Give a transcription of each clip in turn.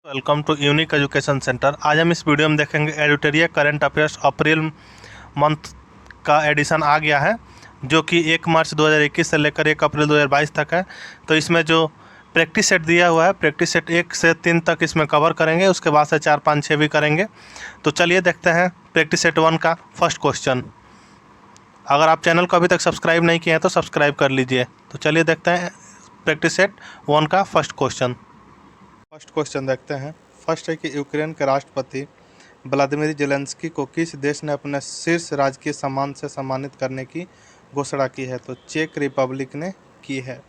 Welcome to unique education centre. आज हम इस वीडियो में देखेंगे editorial current affairs April month का एडिशन आ गया है, जो कि 1 मार्च 2021 से लेकर 1 अप्रैल 2022 तक है। तो इसमें जो प्रैक्टिस सेट दिया हुआ है, प्रैक्टिस सेट 1 से 3 तक इसमें कवर करेंगे, उसके बाद से 4, 5, 6 भी करेंगे। तो चलिए देखते हैं प्रैक्टिस सेट 1 का फर्स्ट क्वेश्चन। अगर आप चैनल को अभी तक सब्सक्राइब नहीं किए हैं तो सब्सक्राइब कर लीजिए। तो चलिए देखते हैं प्रैक्टिस सेट 1 का फर्स्ट क्वेश्चन। फर्स्ट क्वेश्चन देखते हैं। फर्स्ट है कि यूक्रेन के राष्ट्रपति व्लादिमीर जेलेंस्की को किस देश ने अपने शीर्ष राजकीय सम्मान से सम्मानित करने की घोषणा की है? तो चेक रिपब्लिक ने की है।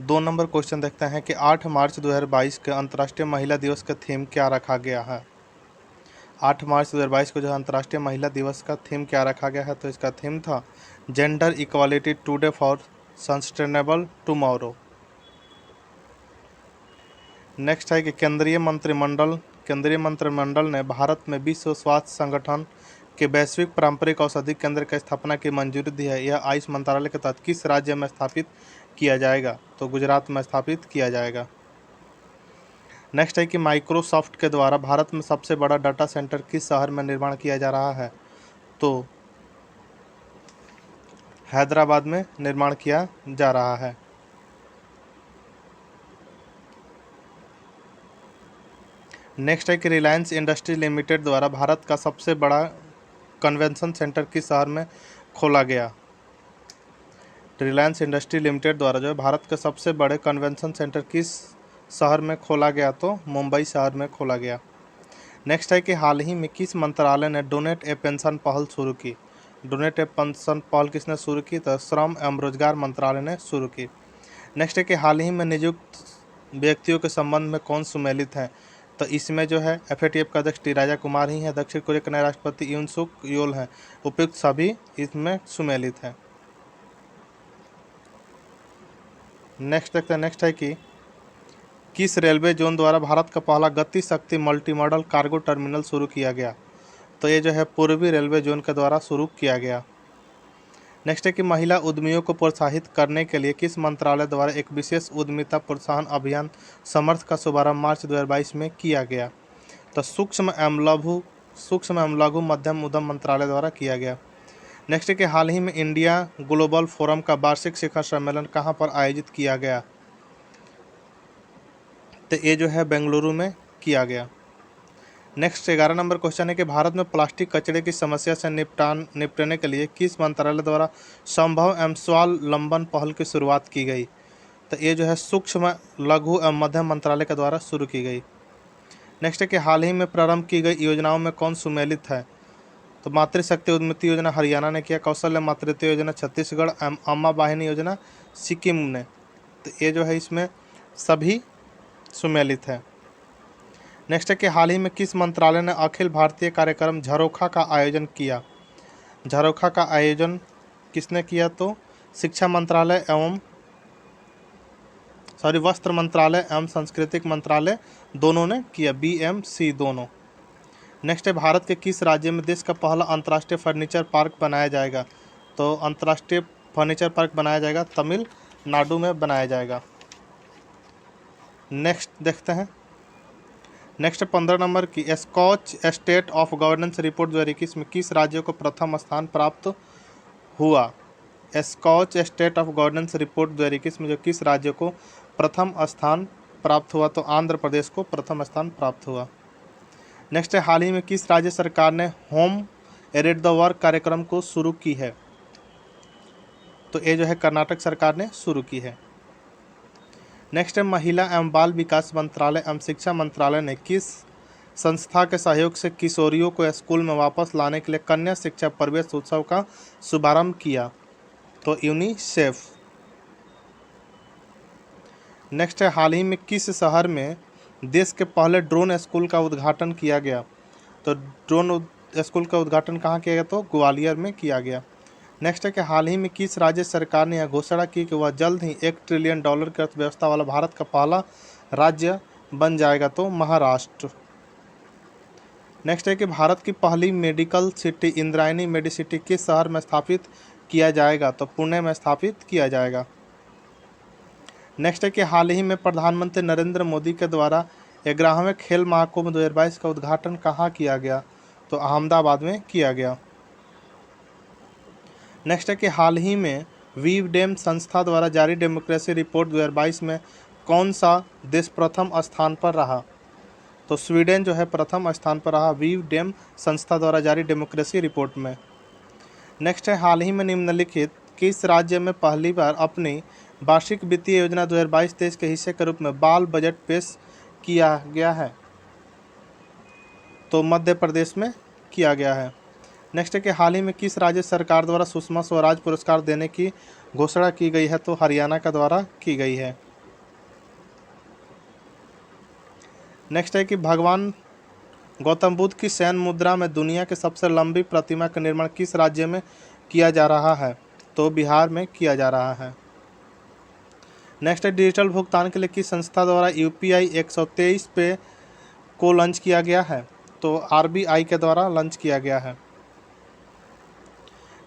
2 नंबर क्वेश्चन देखते हैं कि 8 मार्च 2022 के अंतर्राष्ट्रीय महिला दिवस का थीम क्या रखा गया है? 8 मार्च 2022 को जो अंतर्राष्ट्रीय महिला दिवस का थीम क्या रखा गया है? तो इसका थीम था gender equality today for sustainable tomorrow. Next है कि केंद्रीय मंत्रिमंडल ने भारत में विश्व स्वास्थ्य संगठन के वैश्विक पारंपरिक औषधि केंद्र की स्थापना की मंजूरी दी है। यह आयुष मंत्रालय के तहत किस राज्य में स्थापित किया जाएगा? तो गुजरात में स्थापित किया जाएगा। नेक्स्ट है कि माइक्रोसॉफ्ट के द्वारा भारत में सबसे बड़ा डाटा सेंटर किस शहर में निर्माण किया जा रहा है? तो हैदराबाद में निर्माण किया जा रहा है। नेक्स्ट है कि रिलायंस इंडस्ट्री लिमिटेड द्वारा भारत का सबसे बड़ा कन्वेंशन सेंटर किस शहर में खोला गया? रिलायंस इंडस्ट्री लिमिटेड द्वारा जो है भारत के सबसे बड़े कन्वेंशन सेंटर किस शहर में खोला गया? तो मुंबई शहर में खोला गया। नेक्स्ट है कि हाल ही में किस मंत्रालय ने डोनेट ए पेंशन पहल शुरू की? डोनेट ए पेंशन पहल किसने शुरू की? तो श्रम एवं रोजगार मंत्रालय ने शुरू की। नेक्स्ट है कि हाल ही में नियुक्त व्यक्तियों के संबंध में कौन सम्मिलित है? तो इसमें जो है FATF का अध्यक्ष टी राजा कुमार ही है। दक्षिण कोरिया के नए राष्ट्रपति यून सुक योल हैं। उपयुक्त सभी इसमें सम्मिलित हैं। नेक्स्ट देखते हैं। नेक्स्ट है कि किस रेलवे जोन द्वारा भारत का पहला गति शक्ति मल्टी मॉडल कार्गो टर्मिनल शुरू किया गया? तो ये जो है पूर्वी रेलवे जोन के द्वारा शुरू किया गया। नेक्स्ट है कि महिला उद्यमियों को प्रोत्साहित करने के लिए किस मंत्रालय द्वारा एक विशेष उद्यमिता प्रोत्साहन अभियान समर्थ का शुभारंभ मार्च 2022 में किया गया? तो सूक्ष्म एवं लघु मध्यम उद्यम मंत्रालय द्वारा किया गया। नेक्स्ट है कि हाल ही में इंडिया ग्लोबल फोरम का वार्षिक शिखर सम्मेलन कहाँ पर आयोजित किया गया? तो ये जो है बेंगलुरु में किया गया। नेक्स्ट 11 नंबर क्वेश्चन है कि भारत में प्लास्टिक कचरे की समस्या से निपटने के लिए किस मंत्रालय द्वारा संभव एवं स्वावलंबन पहल की शुरुआत की गई? तो ये जो है सूक्ष्म लघु एवं मध्यम मंत्रालय के द्वारा शुरू की गई। नेक्स्ट है कि हाल ही में प्रारंभ की गई योजनाओं में कौन सम्मिलित है? तो मातृशक्ति उन्नति योजना हरियाणा ने किया, कौशल्य मातृत्व योजना छत्तीसगढ़ एवं अम्मा वाहिनी योजना सिक्किम ने। तो ये जो है इसमें सभी सम्मिलित है। नेक्स्ट है कि हाल ही में किस मंत्रालय ने अखिल भारतीय कार्यक्रम झरोखा का आयोजन किया? झरोखा का आयोजन किसने किया? तो शिक्षा मंत्रालय एवं वस्त्र मंत्रालय एवं सांस्कृतिक मंत्रालय दोनों ने किया, BMC दोनों। नेक्स्ट है भारत के किस राज्य में देश का पहला अंतर्राष्ट्रीय फर्नीचर पार्क बनाया जाएगा? तो अंतर्राष्ट्रीय फर्नीचर पार्क बनाया जाएगा तमिलनाडु में बनाया जाएगा। नेक्स्ट देखते हैं। नेक्स्ट 15 नंबर की Skoch state of governance report 2021 में किस राज्य को प्रथम स्थान प्राप्त हुआ? Skoch state of governance report 2021 में जो किस राज्य को प्रथम स्थान प्राप्त हुआ? तो आंध्र प्रदेश को प्रथम स्थान प्राप्त हुआ। नेक्स्ट है हाल ही में किस राज्य सरकार ने होम एट द वर्क कार्यक्रम को शुरू की है? तो ये जो है कर्नाटक सरकार ने शुरू की है। नेक्स्ट है महिला एवं बाल विकास मंत्रालय एवं शिक्षा मंत्रालय ने किस संस्था के सहयोग से किशोरियों को स्कूल में वापस लाने के लिए कन्या शिक्षा प्रवेश उत्सव का शुभारंभ किया? तो यूनिसेफ। नेक्स्ट है हाल ही में किस शहर में देश के पहले ड्रोन स्कूल का उद्घाटन किया गया? तो ड्रोन स्कूल का उद्घाटन कहाँ किया गया? तो ग्वालियर में किया गया। नेक्स्ट है कि हाल ही में किस राज्य सरकार ने यह घोषणा की कि वह जल्द ही $1 ट्रिलियन की अर्थव्यवस्था वाला भारत का पहला राज्य बन जाएगा? तो महाराष्ट्र। नेक्स्ट है कि भारत की पहली मेडिकल सिटी इंद्रायणी मेडिसिटी किस शहर में स्थापित किया जाएगा? तो पुणे में स्थापित किया जाएगा। नेक्स्ट है कि हाल ही में प्रधानमंत्री नरेंद्र मोदी के द्वारा 11वें खेल महाकुंभ 2022 का उद्घाटन कहाँ किया गया? तो अहमदाबाद में किया गया। नेक्स्ट है कि हाल ही में वीवडेम संस्था द्वारा जारी डेमोक्रेसी रिपोर्ट 2022 में कौन सा देश प्रथम स्थान पर रहा? तो स्वीडन जो है प्रथम स्थान पर रहा वीवडेम संस्था द्वारा जारी डेमोक्रेसी रिपोर्ट में। नेक्स्ट है हाल ही में निम्नलिखित किस राज्य में पहली बार अपनी वार्षिक वित्तीय योजना 2022-23 के हिस्से के रूप में बाल बजट पेश किया गया है? तो मध्य प्रदेश में किया गया है। नेक्स्ट है कि हाल ही में किस राज्य सरकार द्वारा सुषमा स्वराज पुरस्कार देने की घोषणा की गई है? तो हरियाणा का द्वारा की गई है। नेक्स्ट है कि भगवान गौतम बुद्ध की सैन मुद्रा में दुनिया की सबसे लंबी प्रतिमा का निर्माण किस राज्य में किया जा रहा है? तो बिहार में किया जा रहा है। नेक्स्ट है डिजिटल भुगतान के लिए किस संस्था द्वारा UPI 123 पे को लॉन्च किया गया है? तो RBI के द्वारा लॉन्च किया गया है।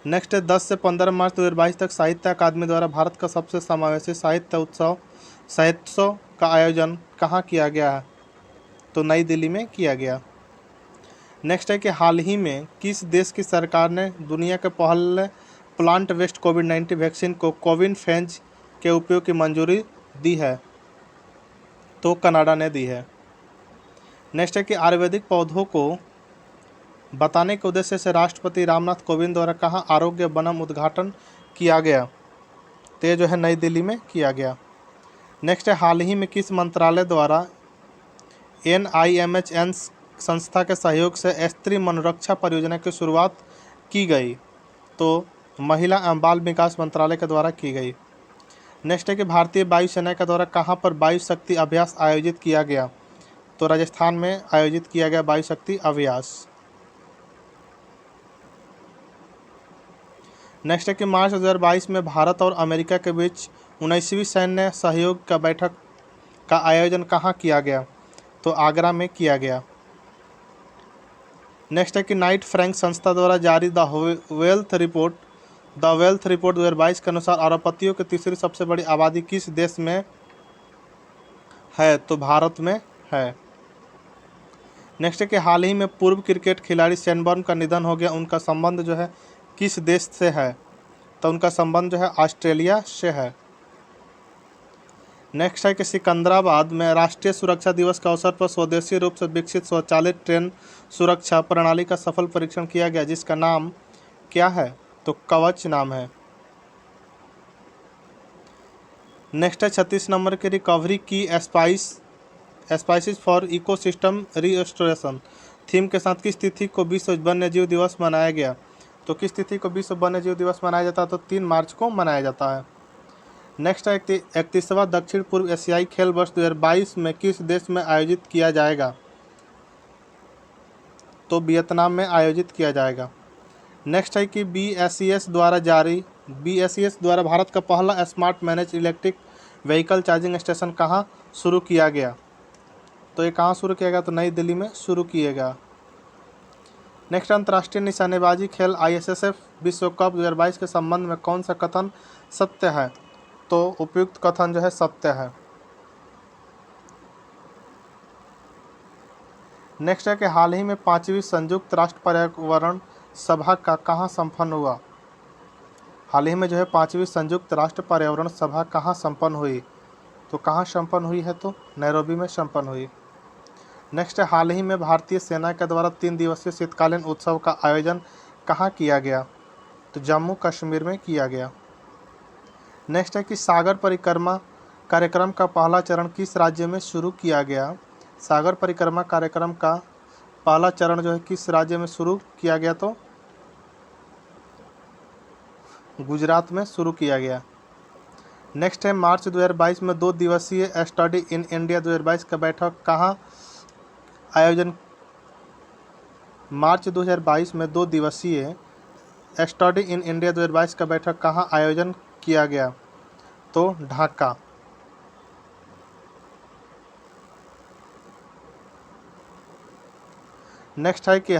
नेक्स्ट है 10 से 15 मार्च 2022 तक साहित्य अकादमी द्वारा भारत का सबसे समावेशी साहित्य उत्सव साहित्योत्सव का आयोजन कहाँ किया गया है? तो नई दिल्ली में किया गया। नेक्स्ट है कि हाल ही में किस देश की सरकार ने दुनिया के पहले प्लांट बेस्ड कोविड-19 वैक्सीन को कोविन फेज के उपयोग की मंजूरी दी है? तो कनाडा ने दी है। नेक्स्ट है कि आयुर्वेदिक पौधों को बताने के उद्देश्य से राष्ट्रपति रामनाथ कोविंद द्वारा कहाँ आरोग्य वनम उद्घाटन किया गया? तो ये जो है नई दिल्ली में किया गया। नेक्स्ट है हाल ही में किस मंत्रालय द्वारा NIMHN संस्था के सहयोग से स्त्री मनोरक्षा परियोजना की शुरुआत की गई? तो महिला एवं बाल विकास मंत्रालय के द्वारा की गई। नेक्स्ट है कि भारतीय वायुसेना के द्वारा कहाँ पर वायु शक्ति अभ्यास आयोजित किया गया? तो राजस्थान में आयोजित किया गया वायु शक्ति अभ्यास। नेक्स्ट है कि मार्च 2022 में भारत और अमेरिका के बीच 19वीं सैन्य सहयोग का बैठक का आयोजन कहाँ किया गया? तो आगरा में किया गया। नेक्स्ट है कि नाइट फ्रैंक संस्था द्वारा जारी द वेल्थ रिपोर्ट 2022 के अनुसार अरबपतियों की तीसरी सबसे बड़ी आबादी किस देश में है? तो भारत में है। नेक्स्ट है कि हाल ही में पूर्व क्रिकेट खिलाड़ी शेन वॉर्न का निधन हो गया, उनका संबंध जो है किस देश से है? तो उनका संबंध जो है ऑस्ट्रेलिया से है। नेक्स्ट है कि सिकंदराबाद में राष्ट्रीय सुरक्षा दिवस के अवसर पर स्वदेशी रूप से विकसित स्वचालित ट्रेन सुरक्षा प्रणाली का सफल परीक्षण किया गया, जिसका नाम क्या है? तो कवच नाम है। नेक्स्ट है 36 नंबर की रिकवरी की species for ecosystem restoration theme के साथ किस तिथि को विश्व वन्यजीव दिवस मनाया गया? तो किस तिथि को विश्व वन्यजीव दिवस मनाया जाता है? तो 3 मार्च को मनाया जाता है। नेक्स्ट है 31वां दक्षिण पूर्व एशियाई खेल वर्ष 2022 में किस देश में आयोजित किया जाएगा? तो वियतनाम में आयोजित किया जाएगा। नेक्स्ट है कि BSES द्वारा भारत का पहला smart manage electric vehicle charging station कहाँ शुरू किया गया? तो ये कहाँ शुरू किया गया? तो नई दिल्ली में शुरू किएगा। नेक्स्ट अंतर्राष्ट्रीय निशानेबाजी खेल ISSF विश्व कप 2022 के संबंध में कौन सा कथन सत्य है? तो उपयुक्त कथन जो है सत्य है। नेक्स्ट है कि हाल ही में 5वीं संयुक्त राष्ट्र पर्यावरण सभा का कहाँ संपन्न हुआ? हाल ही में जो है 5वीं संयुक्त राष्ट्र पर्यावरण सभा कहाँ संपन्न हुई? तो कहाँ संपन्न हुई है? तो नैरोबी में संपन्न हुई। नेक्स्ट है हाल ही में भारतीय सेना के द्वारा 3 दिवसीय शीतकालीन उत्सव का आयोजन कहाँ किया गया? तो जम्मू कश्मीर में किया गया। नेक्स्ट है कि सागर परिक्रमा कार्यक्रम का पहला चरण किस राज्य में शुरू किया गया? सागर परिक्रमा कार्यक्रम का पहला चरण जो है किस राज्य में शुरू किया गया? तो गुजरात में शुरू किया गया। नेक्स्ट है मार्च 2022 में 2 दिवसीय स्टडी इन इंडिया 2022 का बैठक कहाँ आयोजन? मार्च 2022 में 2 दिवसीय स्टडी इन इंडिया 2022 का बैठक कहाँ आयोजन किया गया? तो ढाका। नेक्स्ट है कि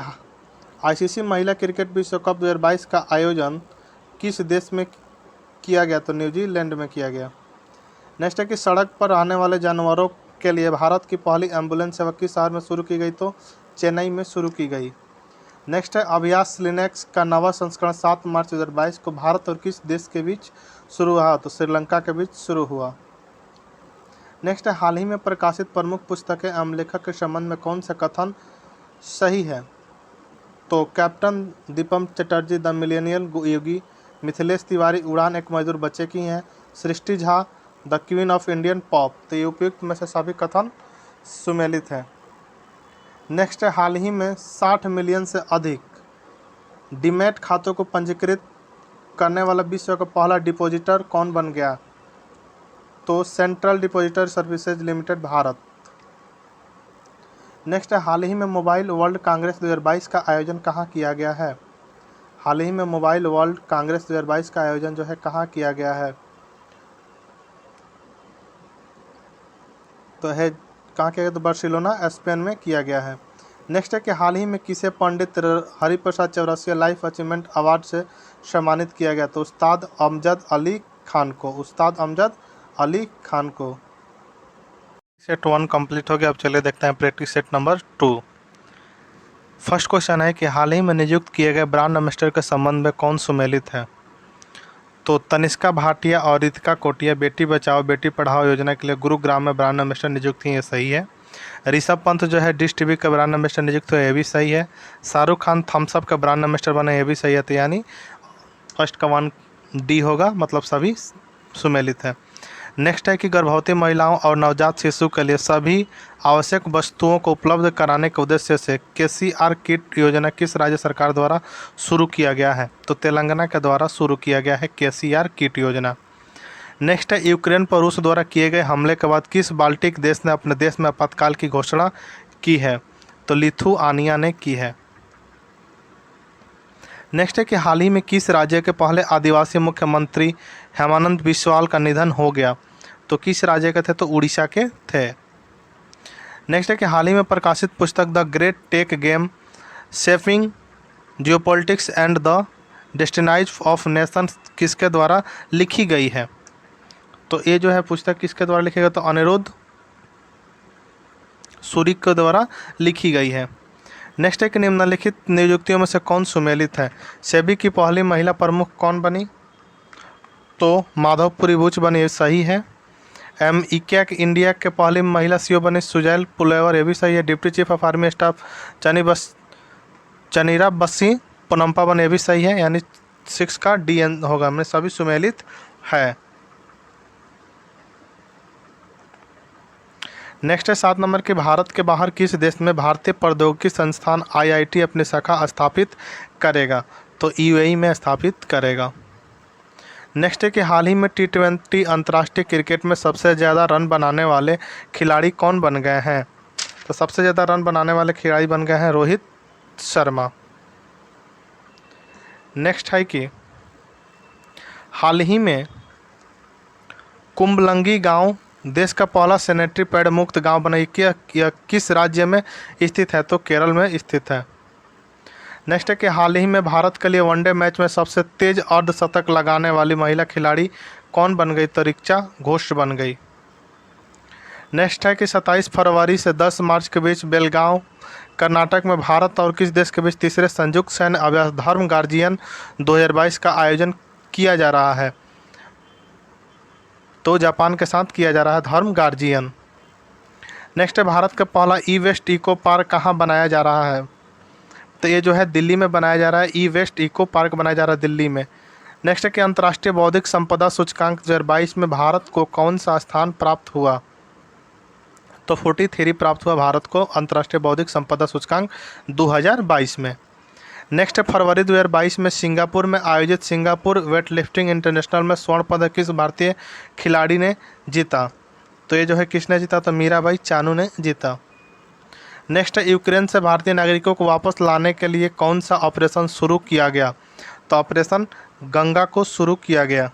ICC महिला क्रिकेट विश्व कप 2022 का आयोजन किस देश में किया गया? तो न्यूजीलैंड में किया गया। नेक्स्ट है कि सड़क पर आने वाले जानवरों के लिए भारत की पहली एम्बुलेंस सेवा किस शहर में शुरू की गई? तो चेन्नई में शुरू की गई। नेक्स्ट है अभियास लिनक्स का नवा संस्करण 7 मार्च 2022 को भारत और किस देश के बीच शुरू हुआ? तो श्रीलंका के बीच शुरू हुआ। नेक्स्ट है हाल ही में प्रकाशित प्रमुख पुस्तकें एवं लेखक के संबंध में कौन सा कथन सही है? तो captain Deepam Chatterjee the millennial yogi, Mithilesh Tiwari उड़ान एक मजदूर बच्चे की हैं, Srishti Jha the queen of Indian pop. तो ये उपयुक्त में से सभी कथन सुमेलित हैं। नेक्स्ट है हाल ही में 60 मिलियन से अधिक डीमैट खातों को पंजीकृत करने वाला विश्व का पहला डिपॉजिटर कौन बन गया? तो central depositor services limited Bharat. Next है हाल ही में मोबाइल वर्ल्ड कांग्रेस 2022 का आयोजन कहाँ किया गया है? हाल ही में मोबाइल वर्ल्ड कांग्रेस 2022 का आयोजन जो है कहाँ किया गया है? तो है कहाँ किया गया? तो बार्सिलोना स्पेन में किया गया है। नेक्स्ट है कि हाल ही में किसे Pandit Hariprasad Chaurasia life achievement award से सम्मानित किया गया? तो उस्ताद अमजद अली खान को। उस्ताद अमजद अली खान को। सेट 1 कंप्लीट हो गया। अब चलिए देखते हैं practice set number 2। First question है कि हाल ही में नियुक्त किए गए ब्रांड एम्बेसडर के संबंध में कौन सुमेलित है? तो तनिष्का भाटिया और रितिका कोटिया बेटी बचाओ बेटी पढ़ाओ योजना के लिए गुरुग्राम में ब्रांड एम्बेसडर नियुक्त हुई, ये सही है। ऋषभ पंत जो है डिश टीवी का ब्रांड एम्बेसडर नियुक्त हुए, ये भी सही है। शाहरुख खान थम्सअप का ब्रांड एम्बेसडर बने, ये भी सही है। तो यानी फर्स्ट का 1 डी होगा, मतलब सभी सुमेलित है। नेक्स्ट है कि गर्भवती महिलाओं और नवजात शिशु के लिए सभी आवश्यक वस्तुओं को उपलब्ध कराने के उद्देश्य से केसीआर किट योजना किस राज्य सरकार द्वारा शुरू किया गया है? तो तेलंगाना के द्वारा शुरू किया गया है केसीआर किट योजना। नेक्स्ट है यूक्रेन पर रूस द्वारा किए गए हमले के बाद किस बाल्टिक देश ने अपने देश में आपातकाल की घोषणा की है? तो लिथुआनिया ने की है। नेक्स्ट है कि हाल ही में किस राज्य के पहले आदिवासी मुख्यमंत्री हेमानंद बिस्वाल का निधन हो गया? तो किस राज्य के थे? तो उड़ीसा के थे। नेक्स्ट है कि हाल ही में प्रकाशित पुस्तक the great tech game shaping geopolitics and the destinies of nations किसके द्वारा लिखी गई है? तो ये जो है पुस्तक किसके द्वारा लिखी गई? तो अनिरुद्ध सूरी के द्वारा लिखी गई है। नेक्स्ट है कि निम्नलिखित नियुक्तियों में से कौन सुमेलित है? सेबी की पहली महिला प्रमुख कौन बनी? तो माधवपुरी बुच बनी, ये सही है। इक्याक इंडिया के पहली महिला सीईओ बनी सुजैल पुलेवर, ये भी सही है। Deputy chief of army staff Chanira Bansi Ponnappa बने, ये भी सही है। यानी 6 का डी होगा, में सभी सुमेलित है। नेक्स्ट है 7 नंबर के भारत के बाहर किस देश में भारतीय प्रौद्योगिकी संस्थान आईआईटी अपनी शाखा स्थापित करेगा? तो यूएई में स्थापित करेगा। नेक्स्ट है कि हाल ही में T20 अंतर्राष्ट्रीय क्रिकेट में सबसे ज़्यादा रन बनाने वाले खिलाड़ी कौन बन गए हैं? तो सबसे ज़्यादा रन बनाने वाले खिलाड़ी बन गए हैं रोहित शर्मा। नेक्स्ट है कि हाल ही में कुंबलंगी गांव देश का पहला सैनिटरी पैड मुक्त गांव बना, यह किस राज्य में स्थित है? तो केरल में स्थित है। नेक्स्ट है कि हाल ही में भारत के लिए वनडे मैच में सबसे तेज अर्धशतक लगाने वाली महिला खिलाड़ी कौन बन गई? तो ऋचा घोष बन गई। नेक्स्ट है कि 27 फरवरी से 10 मार्च के बीच बेलगांव कर्नाटक में भारत और किस देश के बीच तीसरे संयुक्त सैन्य अभ्यास धर्म गार्जियन 2022 का आयोजन किया जा रहा है? तो जापान के साथ किया जा रहा है धर्म गार्जियन। नेक्स्ट है भारत का पहला ई वेस्ट इको पार्क कहाँ बनाया जा रहा है? तो ये जो है दिल्ली में बनाया जा रहा है। ई वेस्ट इको पार्क बनाया जा रहा है दिल्ली में। नेक्स्ट है कि अंतर्राष्ट्रीय बौद्धिक संपदा सूचकांक 2022 में भारत को कौन सा स्थान प्राप्त हुआ? तो 43 प्राप्त हुआ भारत को अंतर्राष्ट्रीय बौद्धिक संपदा सूचकांक 2022 में। नेक्स्ट है फरवरी 2022 में सिंगापुर में आयोजित सिंगापुर वेटलिफ्टिंग इंटरनेशनल में स्वर्ण पदक किस भारतीय खिलाड़ी ने जीता? तो ये जो है किसने जीता? तो मीराबाई चानू ने जीता। नेक्स्ट है यूक्रेन से भारतीय नागरिकों को वापस लाने के लिए कौन सा ऑपरेशन शुरू किया गया? तो ऑपरेशन गंगा को शुरू किया गया।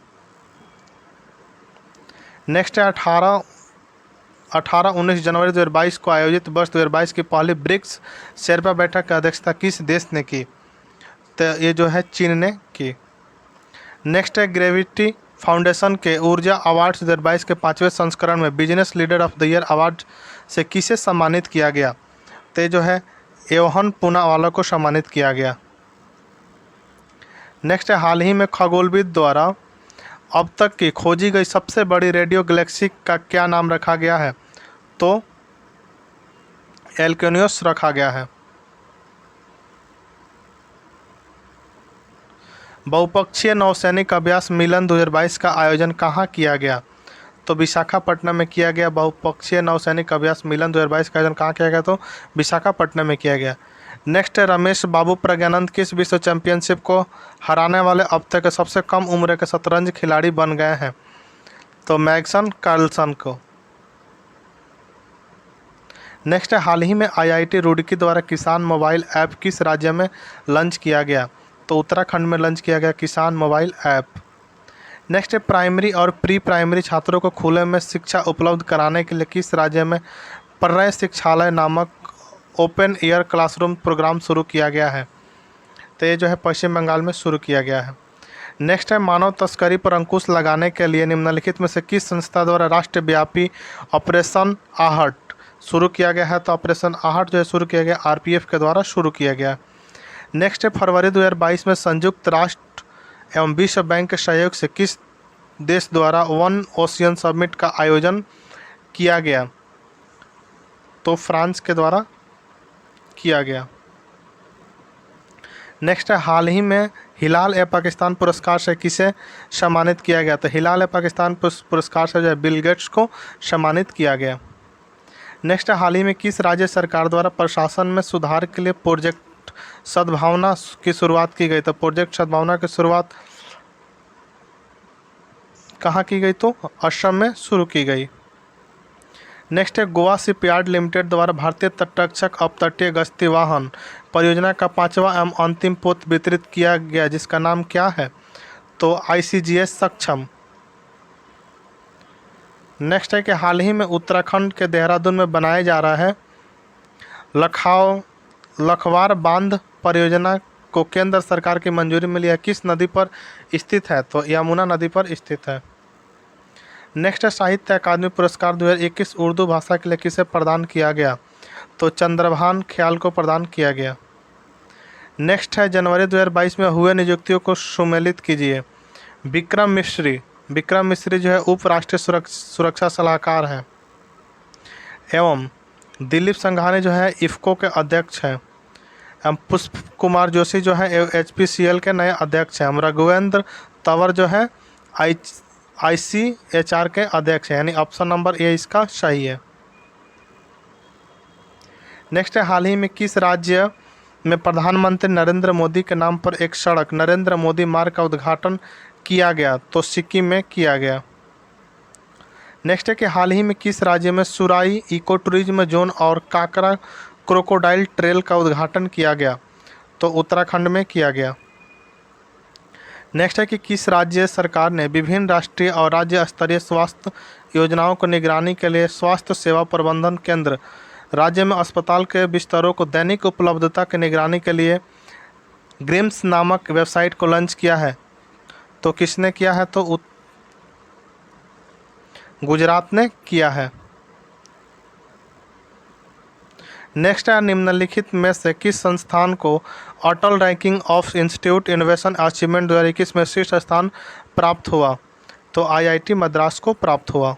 नेक्स्ट है 18-19 जनवरी 2022 को आयोजित वर्ष 2022 की पहली ब्रिक्स शेरपा बैठक की अध्यक्षता किस देश ने की? तो ये जो है चीन ने की। नेक्स्ट है ग्रेविटी फाउंडेशन के ऊर्जा अवार्ड्स 2022 के 5वें संस्करण में business leader of the year award से किसे सम्मानित किया गया? तो ये जो है एवहन पूनावाला को सम्मानित किया गया। नेक्स्ट है, हाल ही में खगोलविद द्वारा अब तक की खोजी गई सबसे बड़ी रेडियो गैलेक्सी का क्या नाम रखा गया है? तो एल्क्यूनियस रखा गया है। बहुपक्षीय नौसैनिक अभ्यास मिलन 2022 का आयोजन कहाँ किया गया? तो विशाखापट्टनम में किया गया। बहुपक्षीय नौसैनिक अभ्यास मिलन 2022 का आयोजन कहाँ किया गया? तो विशाखापट्टनम में किया गया। नेक्स्ट है, रमेश बाबू प्रज्ञानंद किस विश्व चैंपियनशिप को हराने वाले अब तक के सबसे कम उम्र के शतरंज खिलाड़ी बन गए हैं? तो मैग्सन कार्लसन को। नेक्स्ट है, हाल ही में आईआईटी रुड़की द्वारा किसान मोबाइल ऐप किस राज्य में लॉन्च किया गया? तो उत्तराखंड में लॉन्च किया गया किसान मोबाइल ऐप। नेक्स्ट है, प्राइमरी और प्री प्राइमरी छात्रों को खुले में शिक्षा उपलब्ध कराने के लिए किस राज्य में पर्याय शिक्षालय नामक ओपन एयर क्लासरूम प्रोग्राम शुरू किया गया है? तो ये जो है पश्चिम बंगाल में शुरू किया गया है। नेक्स्ट है, मानव तस्करी पर अंकुश लगाने के लिए निम्नलिखित में से किस संस्था द्वारा राष्ट्रव्यापी ऑपरेशन आहट शुरू किया गया है? तो ऑपरेशन आहट जो है शुरू किया गया आरपीएफ के द्वारा शुरू किया गया। नेक्स्ट है, फरवरी 2022 में संयुक्त राष्ट्र एवं विश्व बैंक के सहयोग से किस देश द्वारा वन ओशियन समिट का आयोजन किया गया? तो फ्रांस के द्वारा किया गया। नेक्स्ट है, हाल ही में हिलाल ए पाकिस्तान पुरस्कार से किसे सम्मानित किया गया? तो हिलाल ए पाकिस्तान पुरस्कार से जो है बिल गेट्स को सम्मानित किया गया। नेक्स्ट है, हाल ही में किस राज्य सरकार द्वारा प्रशासन में सुधार के लिए प्रोजेक्ट सद्भावना की शुरुआत की गई? तो प्रोजेक्ट सद्भावना की शुरुआत कहाँ की गई? तो असम में शुरू की गई। नेक्स्ट है, गोवा शिपयार्ड लिमिटेड द्वारा भारतीय तटरक्षक अपतटीय गश्ती वाहन परियोजना का 5वां एवं अंतिम पोत वितरित किया गया, जिसका नाम क्या है? तो ICGS सक्षम। नेक्स्ट है कि हाल ही में उत्तराखंड के देहरादून में बनाया जा रहा है लखवार बांध परियोजना को केंद्र सरकार की मंजूरी मिली है, किस नदी पर स्थित है? तो यमुना नदी पर स्थित है। नेक्स्ट है, साहित्य अकादमी पुरस्कार 2021 उर्दू भाषा के लिए किसे प्रदान किया गया? तो चंद्रभान ख्याल को प्रदान किया गया। नेक्स्ट है, जनवरी 2022 में हुए नियुक्तियों को सुमेलित कीजिए। विक्रम मिश्री जो है उप राष्ट्रीय सुरक्षा सलाहकार हैं, एवं दिलीप संघानी जो है इफ्को के अध्यक्ष हैं, एवं पुष्प कुमार जोशी जो है HPCL के नए अध्यक्ष हैं, रघुवेंद्र तंवर जो है ICHR के अध्यक्ष हैं, यानी ऑप्शन नंबर ए इसका सही है। नेक्स्ट है, हाल ही में किस राज्य में प्रधानमंत्री नरेंद्र मोदी के नाम पर एक सड़क नरेंद्र मोदी मार्ग का उद्घाटन किया गया? तो सिक्किम में किया गया। नेक्स्ट है कि हाल ही में किस राज्य में सुराई इको टूरिज्म जोन और काकरा क्रोकोडाइल ट्रेल का उद्घाटन किया गया? तो उत्तराखंड में किया गया। नेक्स्ट है कि किस राज्य सरकार ने विभिन्न राष्ट्रीय और राज्य स्तरीय स्वास्थ्य योजनाओं को निगरानी के लिए स्वास्थ्य सेवा प्रबंधन केंद्र राज्य में अस्पताल के बिस्तरों को दैनिक उपलब्धता की निगरानी के लिए ग्रिम्स नामक वेबसाइट को लॉन्च किया है? तो किसने किया है? तो गुजरात ने किया है। नेक्स्ट है, निम्नलिखित में से किस संस्थान को Atal ranking of institute innovation achievement 2021 में शीर्ष स्थान प्राप्त हुआ? तो IIT मद्रास को प्राप्त हुआ।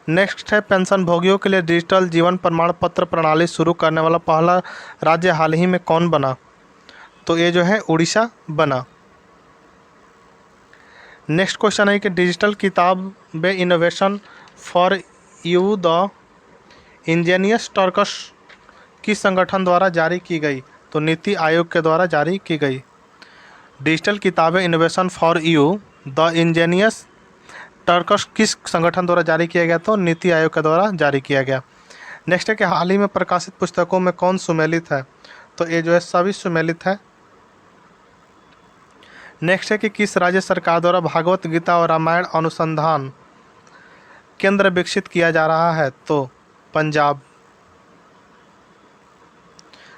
नेक्स्ट है, पेंशन भोगियों के लिए डिजिटल जीवन प्रमाण पत्र प्रणाली शुरू करने वाला पहला राज्य हाल ही में कौन बना? तो ये जो है उड़ीसा बना। नेक्स्ट क्वेश्चन है कि डिजिटल किताब innovation for you the engineers Turks किस संगठन द्वारा जारी की गई? तो नीति आयोग के द्वारा जारी की गई। डिजिटल किताबें innovation for you the engineers Turks किस संगठन द्वारा जारी किया गया? तो नीति आयोग के द्वारा जारी किया गया। नेक्स्ट है कि हाल ही में प्रकाशित पुस्तकों में कौन सुमेलित है? तो ये जो है सभी सुमेलित है। नेक्स्ट है कि किस राज्य सरकार द्वारा भागवत गीता और रामायण अनुसंधान केंद्र विकसित किया जा रहा है? तो पंजाब।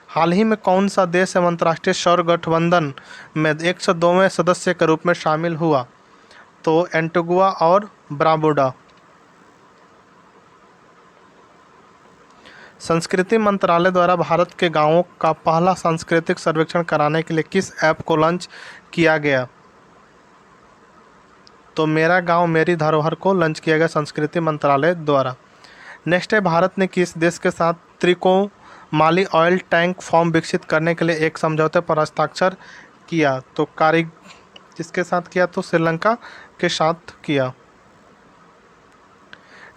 हाल ही में कौन सा देश एवं अंतर्राष्ट्रीय सौर गठबंधन में 102वें सदस्य के रूप में शामिल हुआ? तो एंटीगुआ और बारबुडा। संस्कृति मंत्रालय द्वारा भारत के गांवों का पहला सांस्कृतिक सर्वेक्षण कराने के लिए किस ऐप को लॉन्च किया गया? तो मेरा गांव मेरी धरोहर को लॉन्च किया गया संस्कृति मंत्रालय द्वारा। नेक्स्ट है, भारत ने किस देश के साथ त्रिकोमाली ऑयल टैंक फॉर्म विकसित करने के लिए एक समझौते पर हस्ताक्षर किया? तो किसके साथ किया? तो श्रीलंका के साथ किया।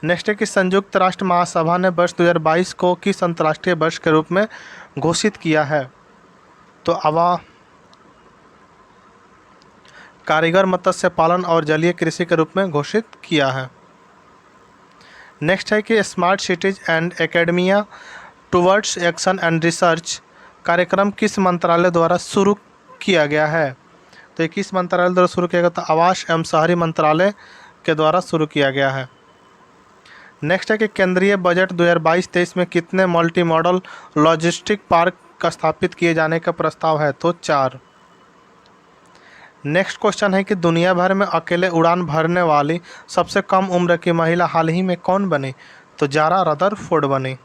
नेक्स्ट है कि संयुक्त राष्ट्र महासभा ने वर्ष 2022 को किस अंतर्राष्ट्रीय वर्ष के रूप में घोषित किया है? तो कारीगर मत्स्य पालन और जलीय कृषि के रूप में घोषित किया है। नेक्स्ट है कि smart cities and academia towards action and research कार्यक्रम किस मंत्रालय द्वारा शुरू किया गया है? तो ये किस मंत्रालय द्वारा शुरू किया गया? तो आवास एवं शहरी मंत्रालय के द्वारा शुरू किया गया है। नेक्स्ट है कि केंद्रीय बजट 2022-23 में कितने मल्टी मॉडल लॉजिस्टिक पार्क स्थापित किए जाने का प्रस्ताव है? तो 4। नेक्स्ट क्वेश्चन है कि दुनिया भर में अकेले उड़ान भरने वाली सबसे कम उम्र की महिला हाल ही में कौन बनी? तो जारा रदरफोर्ड बनी।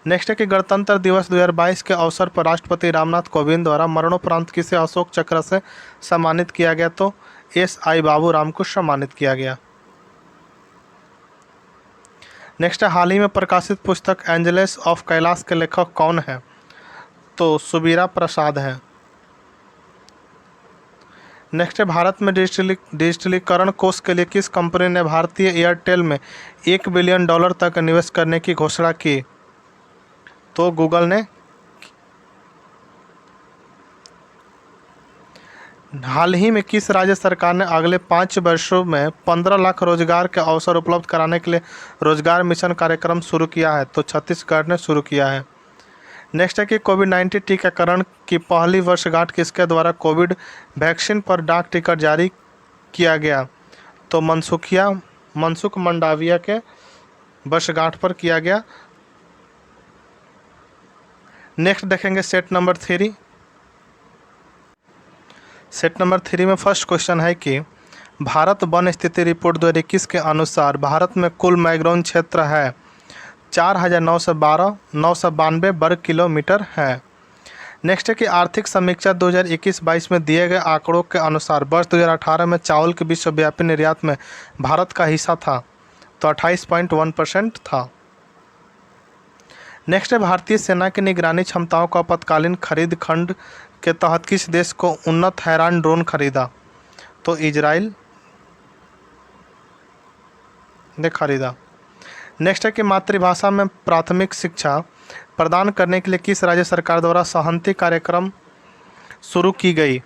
नेक्स्ट है कि गणतंत्र दिवस 2022 के अवसर पर राष्ट्रपति रामनाथ कोविंद द्वारा मरणोपरांत किसे अशोक चक्र से सम्मानित किया गया? तो SI बाबूराम को सम्मानित किया गया। नेक्स्ट है, हाल ही में प्रकाशित पुस्तक एंजल्स ऑफ कैलाश के लेखक कौन है? तो सुबीरा प्रसाद है। नेक्स्ट है, भारत में डिजिटलीकरण कोष के लिए किस कंपनी ने भारतीय एयरटेल में $1 बिलियन तक निवेश करने की घोषणा की? तो गूगल ने। हाल ही में किस राज्य सरकार ने अगले 5 वर्षों में 15 लाख रोजगार के अवसर उपलब्ध कराने के लिए रोजगार मिशन कार्यक्रम शुरू किया है? तो छत्तीसगढ़ ने शुरू किया है। नेक्स्ट है कि कोविड-19 टीकाकरण की पहली वर्षगांठ किसके द्वारा कोविड वैक्सीन पर डाक टिकट जारी किया गया? तो मनसुख मंडाविया के वर्षगांठ पर किया गया। नेक्स्ट देखेंगे सेट नंबर 3। सेट नंबर 3 में फर्स्ट क्वेश्चन है कि भारत वन स्थिति रिपोर्ट 2021 के अनुसार भारत में कुल मैंग्रोव क्षेत्र है 4,992 वर्ग किलोमीटर है। नेक्स्ट है कि आर्थिक समीक्षा 2021-22 में दिए गए आंकड़ों के अनुसार वर्ष 2018 में चावल के विश्वव्यापी निर्यात में भारत का हिस्सा था तो 28.1% था। नेक्स्ट है, भारतीय सेना की निगरानी क्षमताओं का आपातकालीन खरीद खंड के तहत किस देश को उन्नत हैरान ड्रोन खरीदा? तो इजराइल ने खरीदा। नेक्स्ट है कि मातृभाषा में प्राथमिक शिक्षा प्रदान करने के लिए किस राज्य सरकार द्वारा सहंती कार्यक्रम शुरू की गई?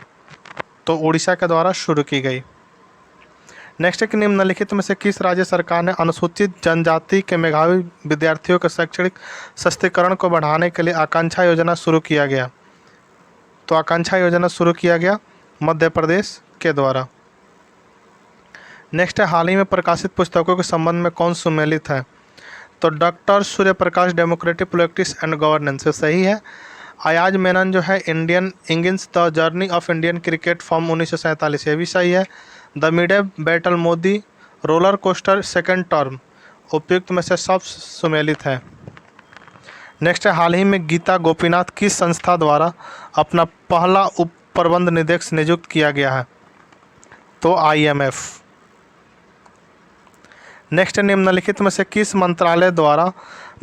तो उड़ीसा के द्वारा शुरू की गई। नेक्स्ट है कि निम्नलिखित में से किस राज्य सरकार ने अनुसूचित जनजाति के मेधावी विद्यार्थियों के शैक्षणिक सशक्तिकरण को बढ़ाने के लिए आकांक्षा योजना शुरू किया गया? तो आकांक्षा योजना शुरू किया गया मध्य प्रदेश के द्वारा। नेक्स्ट है, हाल ही में प्रकाशित पुस्तकों के संबंध में कौन सुमेलित है? तो doctor Surya Prakash democratic politics and governance सही है। अयाज मेनन जो है Indian innings the journey of Indian cricket from 1947 ये भी सही है। The midway battle Modi roller coaster second term उपयुक्त में से सब सुमेलित है। नेक्स्ट है, हाल ही में गीता गोपीनाथ किस संस्था द्वारा अपना पहला उप प्रबंध निदेशक नियुक्त किया गया है? तो IMF। नेक्स्ट निम्नलिखित में से किस मंत्रालय द्वारा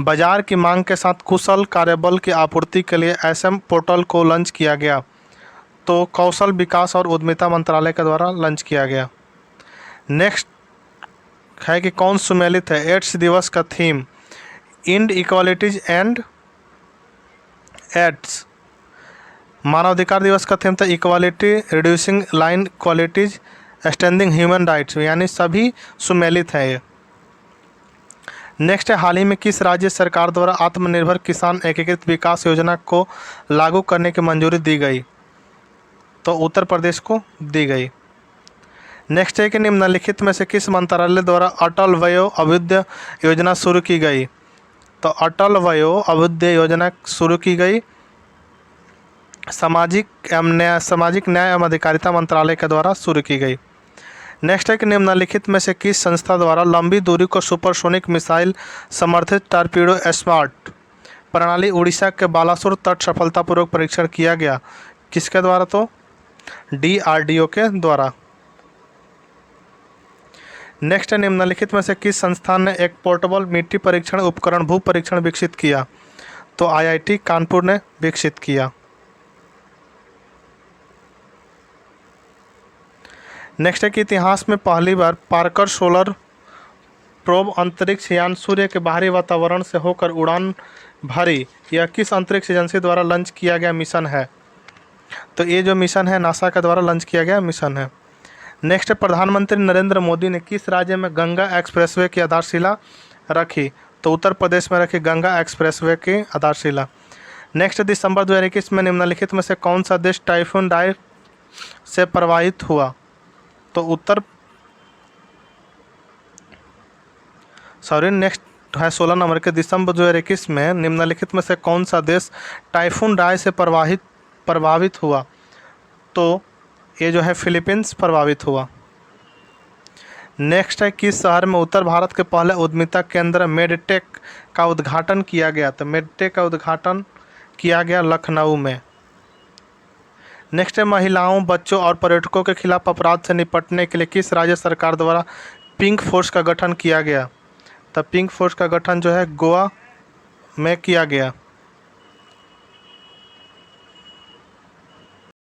बाजार की मांग के साथ कुशल कार्यबल की आपूर्ति के लिए SM पोर्टल को लॉन्च किया गया? तो कौशल विकास और उद्यमिता मंत्रालय के द्वारा लॉन्च किया गया। नेक्स्ट है कि कौन सुमेलित है? एड्स दिवस का theme end inequalities end AIDS. मानवाधिकार दिवस का थीम था equality reducing inequalities extending human rights, यानी सभी सुमेलित है ये। नेक्स्ट है, हाल ही में किस राज्य सरकार द्वारा आत्मनिर्भर किसान एकीकृत विकास योजना को लागू करने की मंजूरी दी गई? तो उत्तर प्रदेश को दी गई। नेक्स्ट है कि निम्नलिखित में से किस मंत्रालय द्वारा अटल वयो अभ्युदय योजना शुरू की गई? तो अटल वयो अभ्युदय योजना शुरू की गई सामाजिक न्याय एवं अधिकारिता मंत्रालय के द्वारा शुरू की गई। नेक्स्ट है कि निम्नलिखित में से किस संस्था द्वारा लंबी दूरी को सुपरसोनिक मिसाइल समर्थित टॉर्पीडो स्मार्ट प्रणाली उड़ीसा के बालासुर तट सफलतापूर्वक परीक्षण किया गया? किसके द्वारा? तो DRDO के द्वारा। नेक्स्ट है निम्नलिखित में से किस संस्थान ने एक पोर्टेबल मिट्टी परीक्षण उपकरण भू परीक्षण विकसित किया? तो IIT कानपुर ने विकसित किया। नेक्स्ट है कि इतिहास में पहली बार पार्कर सोलर प्रोब अंतरिक्ष यान सूर्य के बाहरी वातावरण से होकर उड़ान भरी यह किस अंतरिक्ष एजेंसी द्वारा लॉन्च किया गया मिशन है? तो ये जो मिशन है नासा के द्वारा लॉन्च किया गया मिशन है। नेक्स्ट है प्रधानमंत्री नरेंद्र मोदी ने किस राज्य में गंगा एक्सप्रेसवे की आधारशिला रखी? तो उत्तर प्रदेश में रखी गंगा एक्सप्रेसवे की आधारशिला। नेक्स्ट दिसंबर 2021 में निम्नलिखित में से कौन सा देश टाइफून डाई से प्रभावित हुआ? तो नेक्स्ट है 16 नंबर के दिसंबर 2021 में निम्नलिखित में से कौन सा देश टाइफून डाई से प्रभावित हुआ? तो ये जो है फिलीपींस प्रभावित हुआ। नेक्स्ट है किस शहर में उत्तर भारत के पहले उद्यमिता केंद्र मेडटेक का उद्घाटन किया गया? तो मेडटेक का उद्घाटन किया गया लखनऊ में। नेक्स्ट है महिलाओं, बच्चों और पर्यटकों के खिलाफ अपराध से निपटने के लिए किस राज्य सरकार द्वारा पिंक फोर्स का गठन किया गया? तब पिंक फोर्स का गठन जो है गोवा में किया गया।